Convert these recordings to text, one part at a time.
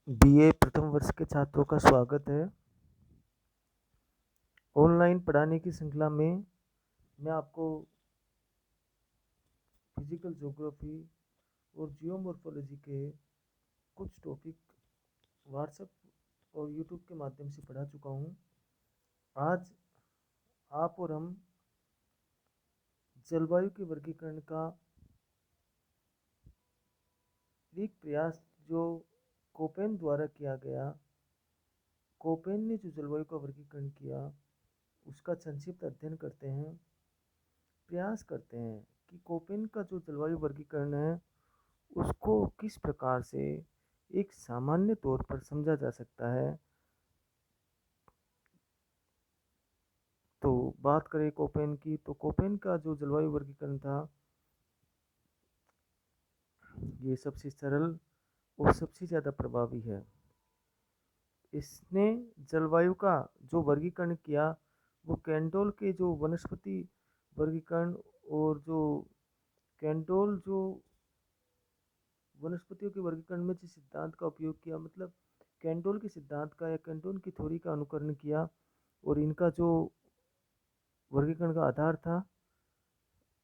BA प्रथम वर्ष के छात्रों का स्वागत है। ऑनलाइन पढ़ाने की श्रृंखला में मैं आपको फिजिकल ज्योग्राफी और जियोमॉर्फोलॉजी के कुछ टॉपिक व्हाट्सएप और यूट्यूब के माध्यम से पढ़ा चुका हूँ। आज आप और हम जलवायु के वर्गीकरण का एक प्रयास जो कोपेन द्वारा किया गया, कोपेन ने जो जलवायु का वर्गीकरण किया उसका संक्षिप्त अध्ययन करते हैं। प्रयास करते हैं कि कोपेन का जो जलवायु वर्गीकरण है उसको किस प्रकार से एक सामान्य तौर पर समझा जा सकता है। तो बात करें कोपेन की, तो कोपेन का जो जलवायु वर्गीकरण था ये सबसे सरल और सबसे ज़्यादा प्रभावी है। इसने जलवायु का जो वर्गीकरण किया वो कैंटोल के जो वनस्पति वर्गीकरण और जो कैंटोल जो वनस्पतियों के वर्गीकरण में जिस सिद्धांत का उपयोग किया, मतलब कैंटोल के सिद्धांत का या कैंटोल की थ्योरी का अनुकरण किया, और इनका जो वर्गीकरण का आधार था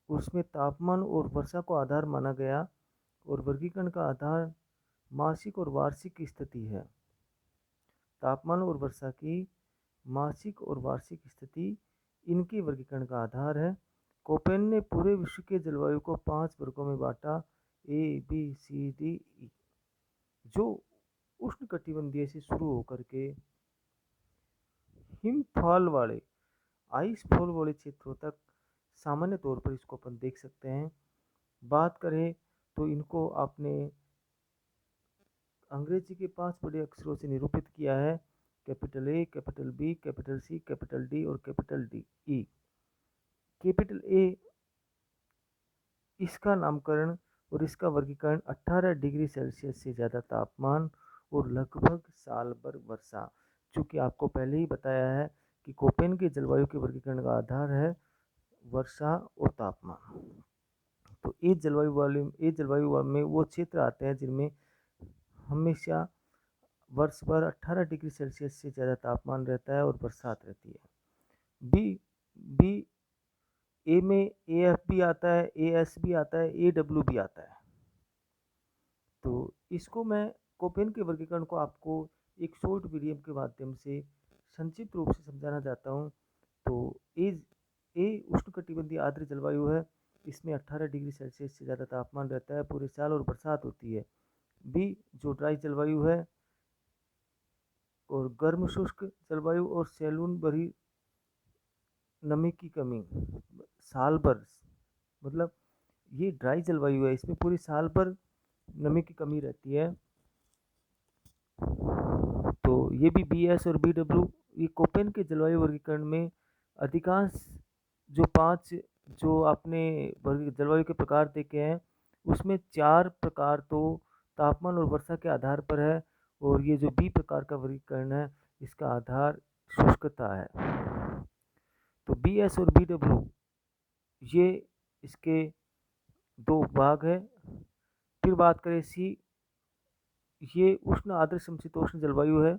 उसमें तापमान और वर्षा को आधार माना गया, और वर्गीकरण का आधार मासिक और वार्षिक की स्थिति है। तापमान और वर्षा की मासिक और वार्षिक स्थिति इनके वर्गीकरण का आधार है। कोपेन ने पूरे विश्व के जलवायु को 5 वर्गों में बांटा, ABCDE, जो उष्णकटिबंधीय से शुरू होकर के हिमफॉल वाले आइस फॉल वाले क्षेत्रों तक सामान्य तौर पर इसको अपन देख सकते हैं। बात करें तो इनको आपने अंग्रेजी के 5 बड़े अक्षरों से निरूपित किया है, capital A, capital B, capital C, capital D और capital D E. Capital A इसका नामकरण और इसका वर्गीकरण 18 डिग्री सेल्सियस से ज़्यादा तापमान और लगभग साल भर वर्षा, चूँकि आपको पहले ही बताया है कि कोपेन के जलवायु के वर्गीकरण का आधार है वर्षा और तापमान। तो एक जलवायु में वो क्षेत्र आते हैं जिनमें हमेशा वर्ष भर 18 डिग्री सेल्सियस से ज़्यादा तापमान रहता है और बरसात रहती है। बी बी ए में ए एफ भी आता है, ए एस भी आता है, ए डब्ल्यू भी आता है। तो इसको मैं कोपेन के वर्गीकरण को आपको एक शॉर्ट वीडियो के माध्यम से संक्षिप्त रूप से समझाना चाहता हूँ। तो ए उष्णकटिबंधीय आर्द्र जलवायु है, इसमें 18 डिग्री सेल्सियस से ज़्यादा तापमान रहता है पूरे साल और बरसात होती है। बी जो ड्राई जलवायु है और गर्म शुष्क जलवायु और सैलून भरी नमी की कमी साल भर, मतलब ये ड्राई जलवायु है, इसमें पूरी साल भर नमी की कमी रहती है। तो ये भी बी एस और बी डब्ल्यू, ये कोपेन के जलवायु वर्गीकरण में अधिकांश जो 5 जो आपने जलवायु के प्रकार देखे हैं उसमें 4 प्रकार तो तापमान और वर्षा के आधार पर है, और ये जो बी प्रकार का वर्गीकरण है इसका आधार शुष्कता है। तो बी एस और बी डब्ल्यू ये इसके 2 भाग है। फिर बात करें सी, ये उष्ण आर्द्र समशीतोष्ण जलवायु है,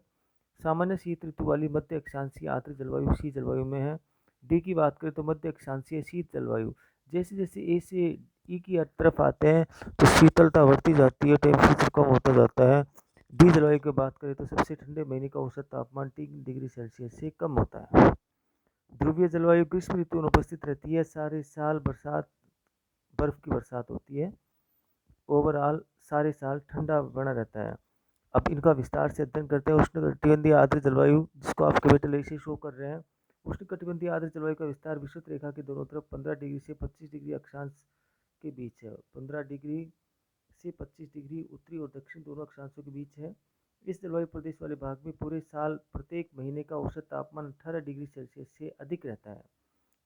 सामान्य शीत ऋतु वाली मध्य अक्षांशीय आर्द्र जलवायु सी जलवायु में है। डी की बात करें तो मध्य अक्षांशीय शीत जलवायु। जैसे जैसे ए से ई की तरफ आते हैं तो शीतलता बढ़ती जाती है, टेम्परेचर कम होता जाता है। डी जलवायु की बात करें तो सबसे ठंडे महीने का औसत तापमान 3 डिग्री सेल्सियस से कम होता है। ध्रुवीय जलवायु ग्रीष्म ऋतु में उपस्थित रहती है, सारे साल बर्फ की बरसात होती है, ओवरऑल सारे साल ठंडा बना रहता है। अब इनका विस्तार से अध्ययन करते हैं। उष्णकटिबंधीय आर्द्र जलवायु, जिसको आप कैपिटल ए से शो कर रहे हैं। उष्णकटिबंधीय आर्द्र जलवायु का विस्तार विषुवत रेखा के दोनों तरफ 15 डिग्री से 25 डिग्री अक्षांश के बीच है। 15 डिग्री से 25 डिग्री उत्तरी और दक्षिण दोनों अक्षांशों के बीच है। इस जलवायु प्रदेश वाले भाग में पूरे साल प्रत्येक महीने का औसत तापमान 18 डिग्री सेल्सियस से अधिक रहता है।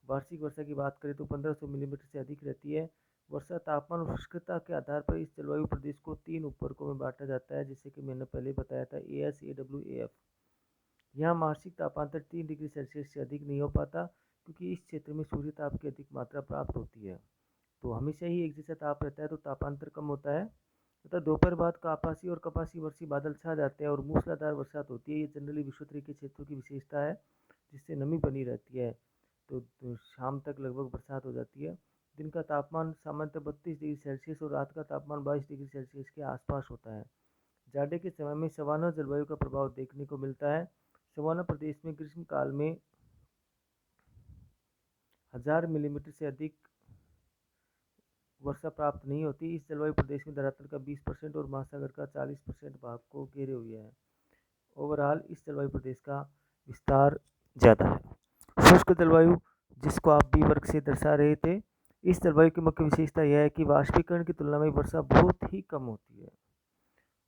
वार्षिक वर्षा की बात करें तो 1500 मिलीमीटर से अधिक रहती है। वर्षा तापमान और शुष्कता के आधार पर इस जलवायु प्रदेश को 3 उपवर्गों में बांटा जाता है, जैसे कि मैंने पहले बताया था, A S, A W, A F. यहाँ मासिक तापांतर 3 डिग्री सेल्सियस से अधिक नहीं हो पाता, क्योंकि इस क्षेत्र में सूर्य ताप की अधिक मात्रा प्राप्त होती है। तो हमेशा ही एक जैसा ताप रहता है तो तापांतर कम होता है। तथा दोपहर बाद का आकाशीय और कपासी वर्षी बादल छा जाते हैं और मूसलाधार बरसात होती है। ये जनरली विश्वोत्तरी के क्षेत्रों की विशेषता है, जिससे नमी बनी रहती है। तो शाम तक लगभग बरसात हो जाती है। दिन का तापमान सामान्यतः 32 डिग्री सेल्सियस और रात का तापमान 22 डिग्री सेल्सियस के आसपास होता है। जाड़े के समय में सवाना जलवायु का प्रभाव देखने को मिलता है। सवाना प्रदेश में ग्रीष्म काल में 1000 मिलीमीटर से अधिक वर्षा प्राप्त नहीं होती। इस जलवायु प्रदेश में धरातल का 20% और महासागर का 40% भाग को घेरे हुए है। ओवरऑल इस जलवायु प्रदेश का विस्तार ज़्यादा है। शुष्क जलवायु, जिसको आप बी वर्ग से दर्शा रहे थे, इस जलवायु की मुख्य विशेषता यह है कि वाष्पीकरण की तुलना में वर्षा बहुत ही कम होती है।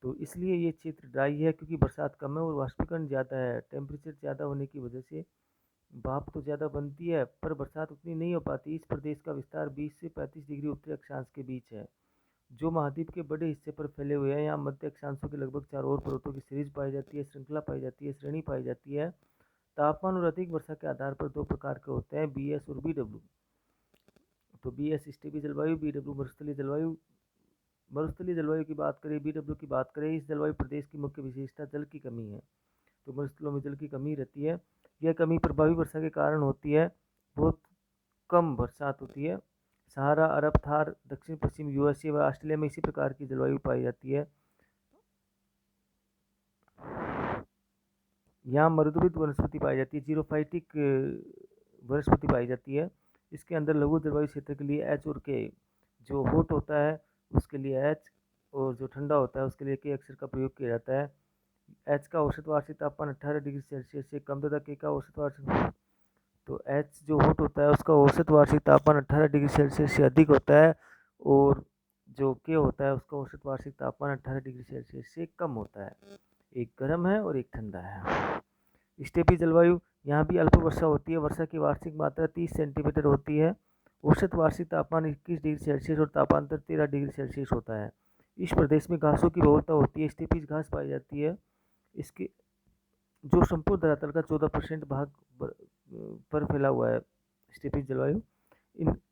तो इसलिए ये क्षेत्र ड्राई है, क्योंकि बरसात कम है और वाष्पीकरण ज़्यादा है। टेम्परेचर ज़्यादा होने की वजह से भाप तो ज़्यादा बनती है, पर बरसात उतनी नहीं हो पाती। इस प्रदेश का विस्तार 20 से 35 डिग्री उत्तरी अक्षांश के बीच है, जो महाद्वीप के बड़े हिस्से पर फैले हुए हैं। यहाँ मध्य अक्षांशों के लगभग चारों ओर पर्वतों की सीरीज पाई जाती है, श्रृंखला पाई जाती है, श्रेणी पाई जाती है। तापमान और अधिक वर्षा के आधार पर दो प्रकार के होते हैं, बी एस और बी डब्ल्यू। तो बी एस स्टेपी जलवायु, बी डब्ल्यू मरुस्थलीय जलवायु। मरुस्थलीय जलवायु की बात करें, बी डब्ल्यू की बात करें, इस जलवायु प्रदेश की मुख्य विशेषता जल की कमी है। तो मरुस्थलों में जल की कमी रहती है। यह कमी प्रभावी वर्षा के कारण होती है। बहुत कम बरसात होती है। सहारा, अरब, थार, दक्षिण पश्चिम यूएसए व ऑस्ट्रेलिया में इसी प्रकार की जलवायु पाई जाती है। यहाँ मरुद्वृत वनस्पति पाई जाती है, जीरोफाइटिक वनस्पति पाई जाती है। इसके अंदर लघु जलवायु क्षेत्र के लिए एच और के, जो हॉट होता है उसके लिए एच और जो ठंडा होता है उसके लिए के अक्षर का प्रयोग किया जाता है। एच का औसत वार्षिक तापमान 18 डिग्री सेल्सियस से कम तथा के का औसत वार्षिक, तो एच जो हॉट होता है उसका औसत वार्षिक तापमान 18 डिग्री सेल्सियस से अधिक होता है, और जो के होता है उसका औसत वार्षिक तापमान 18 डिग्री सेल्सियस से कम होता है। एक गर्म है और एक ठंडा है। स्टेपी जलवायु, यहाँ भी अल्प वर्षा होती है। वर्षा की वार्षिक मात्रा 30 सेंटीमीटर होती है। औसत वार्षिक तापमान 21 डिग्री सेल्सियस और तापांतर 13 डिग्री सेल्सियस होता है। इस प्रदेश में घासों की बहुलता होती है। स्टेपीज घास पाई जाती है, इसके जो संपूर्ण धरातल का 14% भाग पर फैला हुआ है। स्टेपीज जलवायु,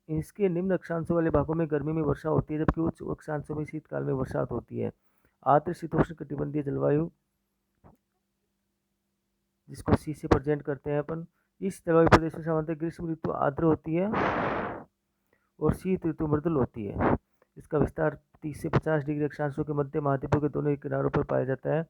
इसके निम्न अक्षांशों वाले भागों में गर्मी में वर्षा होती है, जबकि उच्च अक्षांशों में शीतकाल में बरसात होती है। आर्द्र शीतोष्ण कटिबंधीय जलवायु, जिसको सी से प्रेजेंट करते हैं अपन, इस जलवायु प्रदेश में सामान्यतः ग्रीष्म ऋतु आर्द्र होती है और शीत ऋतु मृदुल होती है। इसका विस्तार 30 से 50 डिग्री अक्षांशों के मध्य महाद्वीपों के दोनों ही किनारों पर पाया जाता है।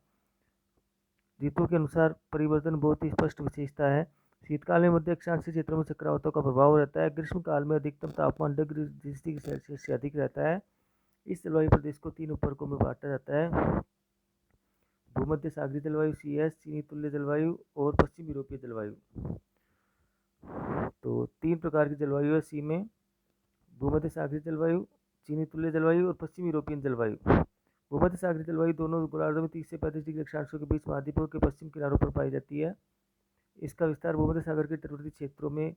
ऋतुओं के अनुसार परिवर्तन बहुत ही स्पष्ट विशेषता है। शीतकाल में मध्य अक्षांशीय क्षेत्रों में चक्रवातों का प्रभाव रहता है। ग्रीष्म काल में अधिकतम तापमान डिग्री सेल्सियस से अधिक रहता है। इस जलवायु प्रदेश को 3 उपवर्गों में बांटा जाता है, भूमध्य सागरीय जलवायु सी एस, चीनी तुल्य जलवायु और पश्चिम यूरोपीय जलवायु। तो 3 प्रकार की जलवायु है सी में, भूमध्य सागरीय जलवायु, चीनी तुल्य जलवायु और पश्चिम यूरोपियन जलवायु। भूमध्य सागरीय जलवायु दोनों गोलार्धों में 30 से 35 डिग्री अक्षांशों के बीच महाद्वीपों के पश्चिम किनारों पर पाई जाती है। इसका विस्तार भूमध्य सागर के तटवर्ती क्षेत्रों में,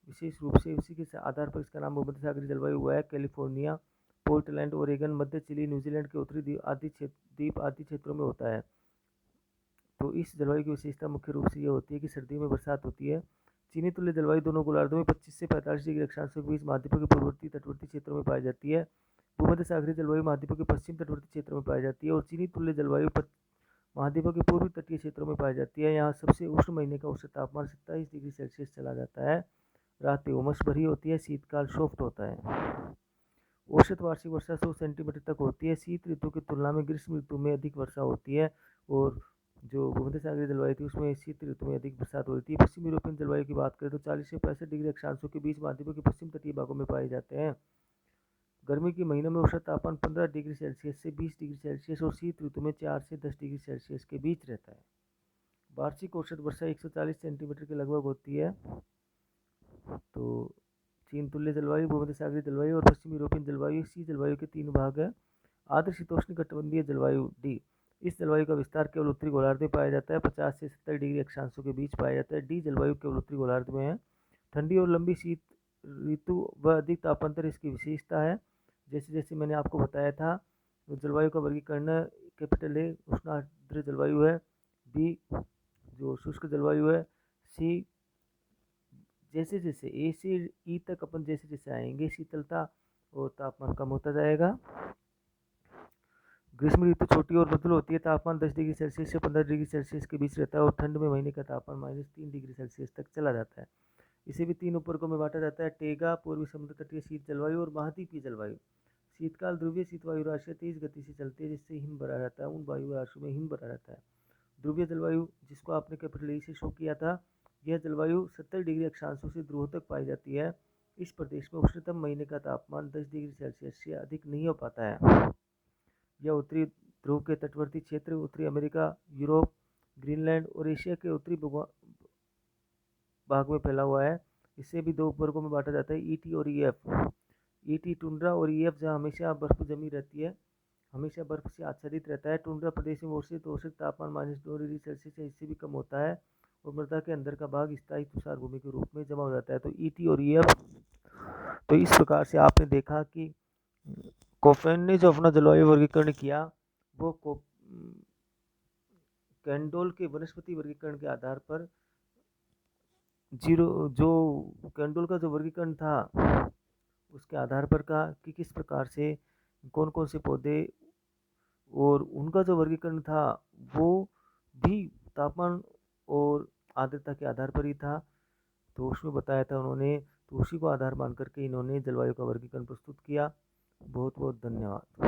विशेष रूप से उसी के आधार पर इसका नाम भूमध्य सागरीय जलवायु हुआ है। कैलिफोर्निया, पोर्टलैंड, ओरेगन, मध्य चिली, न्यूजीलैंड के उत्तरी द्वीप आदि क्षेत्रों में होता है। तो इस जलवायु की विशेषता मुख्य रूप से यह होती है कि सर्दियों में बरसात होती है। चीनी तुल्य जलवायु दोनों गोलार्धों में 25 से 45 डिग्री अक्षांशों के बीच महाद्वीपों के पूर्ववर्ती तटवर्ती क्षेत्रों में पाई जाती है। भूमध्य सागरीय जलवायु महाद्वीपों के पश्चिम तटवर्ती क्षेत्रों में पाई जाती है, और चीनी तुल्य जलवायु महाद्वीपों के पूर्वी तटीय क्षेत्रों में पाई जाती है। यहाँ सबसे उष्ण महीने का औसत तापमान 27 डिग्री सेल्सियस चला जाता है। रातें उमस भरी होती है, शीतकाल सॉफ्ट होता है। औसत वार्षिक वर्षा 100 सेंटीमीटर तक होती है। शीत ऋतु की तुलना में ग्रीष्म ऋतु में अधिक वर्षा होती है, और जो भूमध्य सागरीय जलवायु थी उसमें शीत ऋतु में अधिक बरसात होती है। पश्चिम यूरोपियन जलवायु की बात करें तो 40 से 65 डिग्री अक्षांशों के बीच महाद्वीपों के पश्चिम तटीय भागों में पाए जाते हैं। गर्मी के महीनों में औसत तापमान 15 डिग्री सेल्सियस से 20 डिग्री सेल्सियस और शीत ऋतु में 4 से 10 डिग्री सेल्सियस के बीच रहता है। वार्षिक औसत वर्षा 140 सेंटीमीटर के लगभग होती है। तो चीन तुल्य जलवायु, भूमध्य सागरीय जलवायु और पश्चिम यूरोपियन जलवायु, सी जलवायु के 3 भाग है। आर्द्र शीतोष्ण कटिबंधीय जलवायु डी, इस जलवायु का विस्तार केवल उत्तरी गोलार्ध में पाया जाता है, 50 से 70 डिग्री अक्षांशों के बीच पाया जाता है। डी जलवायु केवल उत्तरी गोलार्ध में है। ठंडी और लंबी शीत ऋतु व अधिक तापांतर इसकी विशेषता है। जैसे जैसे मैंने आपको बताया था, जलवायु का वर्गीकरण कैपिटल ए उष्ण आर्द्र जलवायु है, बी जो शुष्क जलवायु है, सी जैसे जैसे ए से ई तक अपन जैसे जैसे आएंगे शीतलता और तापमान कम होता जाएगा। ग्रीष्म ऋतु छोटी और मृदुल होती है। तापमान 10 डिग्री सेल्सियस से 15 डिग्री सेल्सियस के बीच रहता है और ठंड में महीने का तापमान -3 डिग्री सेल्सियस तक चला जाता है। इसे भी 3 उपवर्गों में बांटा जाता है: टेगा, पूर्वी समुद्र तटीय शीत जलवायु और महाद्वीपीय जलवायु। शीतकाल ध्रुवीय शीत वायु राशियाँ तेज गति से चलती है, जिससे हिम भरा रहता है। उन वायु राशियों में हिम भरा रहता है। ध्रुवीय जलवायु, जिसको आपने कैपिटल ई से शो किया था, यह जलवायु 70 डिग्री अक्षांशों से ध्रुव तक पाई जाती है। इस प्रदेश में उष्णतम महीने का तापमान 10 डिग्री सेल्सियस से अधिक नहीं हो पाता है। यह उत्तरी ध्रुव के तटवर्ती क्षेत्र, उत्तरी अमेरिका, यूरोप, ग्रीनलैंड और एशिया के उत्तरी भाग में फैला हुआ है। इसे भी 2 उपवर्गों में बांटा जाता है: ईटी और ईएफ। ईटी टुंड्रा और ईएफ जहाँ हमेशा बर्फ जमी रहती है, हमेशा बर्फ से आच्छादित रहता है। टुंड्रा प्रदेश में औसत तापमान -2 डिग्री सेल्सियस या इससे भी कम होता है और मृदा के अंदर का भाग स्थायी तुषार भूमि के रूप में जमा हो जाता है। तो ईटी और ईएफ। तो इस प्रकार से आपने देखा कि कोफेन ने जो अपना जलवायु वर्गीकरण किया, वो कैंडोल के वनस्पति वर्गीकरण के आधार पर जो कैंडोल का जो वर्गीकरण था, उसके आधार पर कहा कि किस प्रकार से कौन कौन से पौधे, और उनका जो वर्गीकरण था वो भी तापमान और आर्द्रता के आधार पर ही था। तो उसमें बताया था उन्होंने, तो उसी को आधार मान करके इन्होंने जलवायु का वर्गीकरण प्रस्तुत किया। बहुत बहुत धन्यवाद।